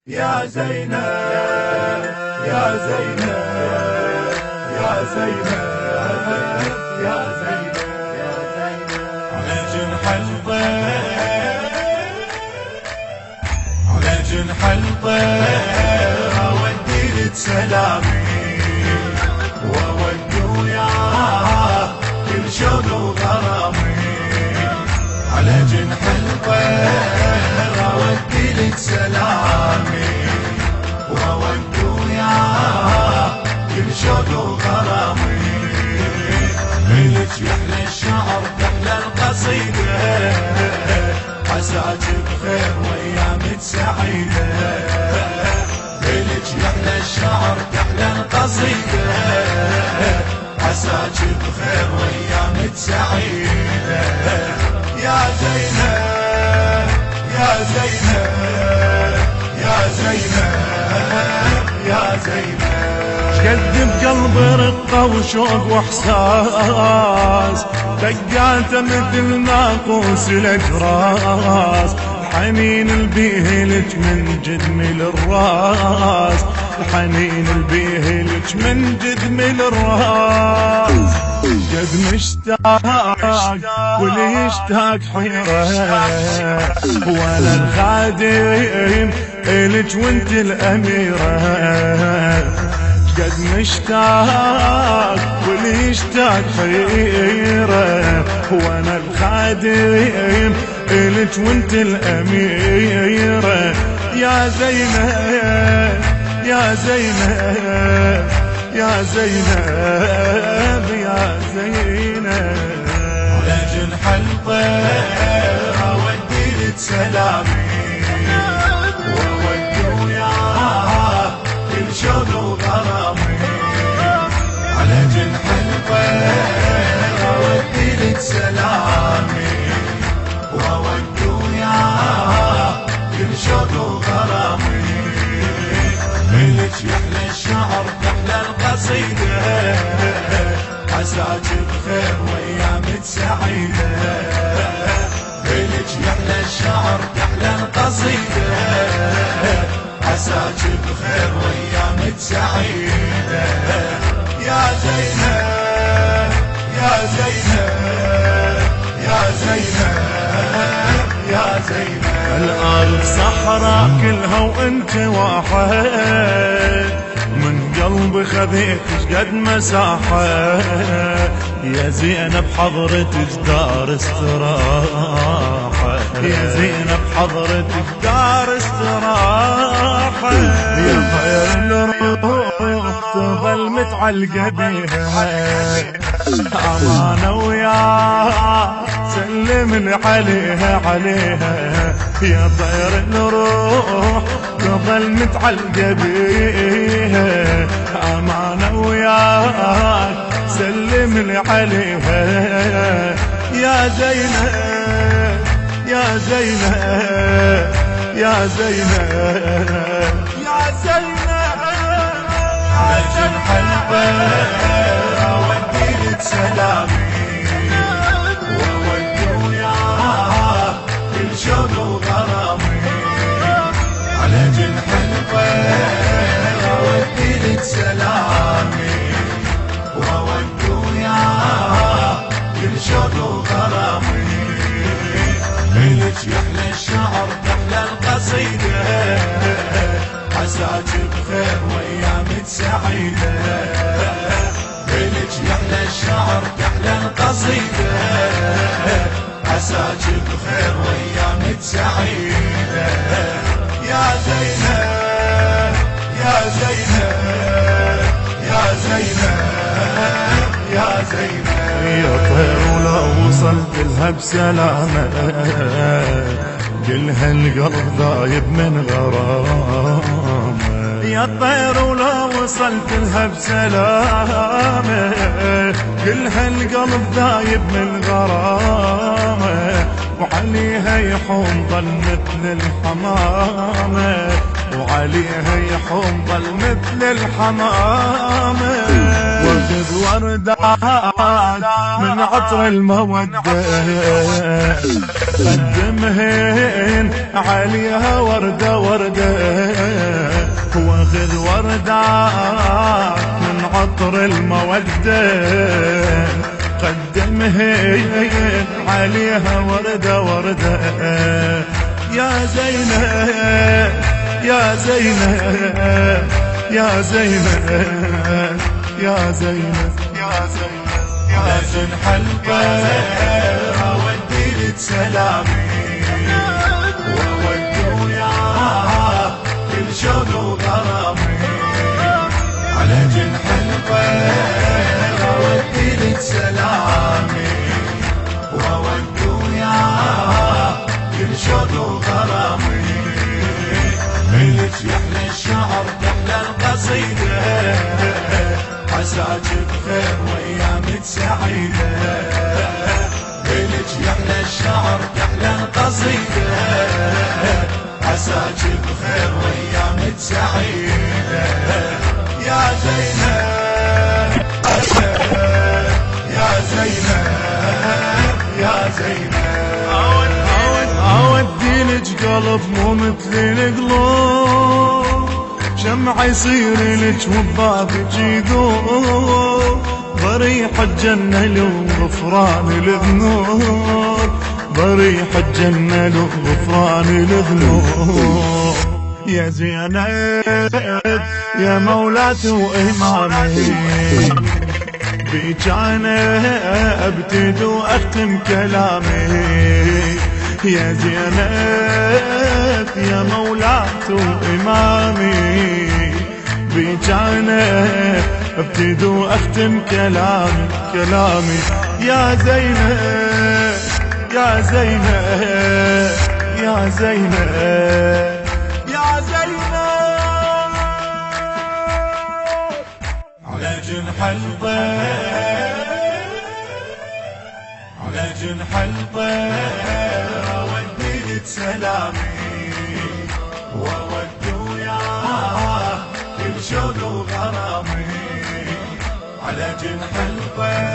يا زينب يا زينب يا زينب يا زينب على جنح الطير على جنح الطير اودي لك سلامي واودي وياه كل شوق وغرامي على جنح الطير اودي لك سلامي واودي وياه كل شوق وغرامي لك يحلى الشعر تحلى القصيدة عساك بخير وايامك سعيدة لك يحلى الشعر تحلى القصيدة عساك بخير وايامك سعيدة يا زينب يا زينب يا زينب يا زينب شقد بقلب رقة وشوق واحساس دقاته مثل ناقوس الاجراس الحنين البيهلج من جدمي للراس الحنين البيهلج من جدمي للراس قد مشتاق واللي يشتاق حيرة وانا الخادم الك وانت الاميرة قد مشتاق واللي يشتاق حيرة وانا الخادم الك وانت الاميرة يا زينب يا زينب يا زينب يا زينب على جنح الطير اودي لك سلامي واودي وياه كل شوق وغرامي على جنح الطير اودي لك سلامي واودي وياه كل شوق وغرامي لك يحلى الشعر تحلى القصيدة عساك بخير وايامك سعيدة لك يحلى الشعر تحلى القصيدة عساك بخير وايامك سعيدة يا زينب يا زينب يا زينب يا زينب الأرض صحراء كلها وانت واحد من قلبي خذيت قد مساحة يا زينب حضرتك دار استراحة يا زينب حضرتك دار استراحة يا خير الروح تظل متعلقة بيها أمانة وياك سلم لي عليها عليها يا طير الروح تظل متعلقة بيها أمانة وياك سلم لي عليها يا زينب يا زينب يا زينب يا زينب على جنح الطير اودي لك سلامي واودي وياه كل شوق وغرامي على جنح الطير اودي لك سلامي واودي وياه كل شوق وغرامي لك يحلى الشعر تحلى القصيدة عساك بخير وايامك سعيدة لك يحلى الشعر تحلى القصيدة عساك بخير وايامك سعيدة يا زينب يا زينب يا زينب يا زينب يا طير ولو وصلت لها بسلامة قلها القلب ضايب من غرامة يا طير ولو وصلت لها بسلامة قلها القلب ضايب من غرامة وعليها يحوم ظل مثل الحمامة وعليها يحوم ظل مثل الحمامة واخذ وردات من عطر المودة قدمهن عليها وردة وردة وردات من عطر المودة قدمهن عليها وردة وردة. يا زينب يا زينب يا زينب يا زينب يا زينب يا جنح الطير اودي لك سلامي واودي وياه كل شوق وغرامي. على جنح الطير اودي لك سلامي واودي وياه كل شوق وغرامي. ملك يحلى الشعر تحلى القصيدة عساك بخير وايامك سعيدة. ملك يحلى الشعر تحلى القصيدة عساك بخير وايامك سعيدة. يا زينب يا زينب يا زينب اودي لك قلب مو مثل القلوب شمع يصير لك وبابك يذوب. ضريح الجنة له غفران الذنوب ضريح الجنة له غفران الذنوب. يا زينب يا مولاتي وإمامي بيك أنا أبتدي وأختم كلامي. يا زينب يا مولاتي وإمامي بيك أنا أبتدي وأختم كلامي كلامي. يا زينب يا زينب يا زينب يا زينب. على جنح الطير على جنح الطير اودي لك سلامي واودي وياه كل شوق وغرامي. على جنح الطير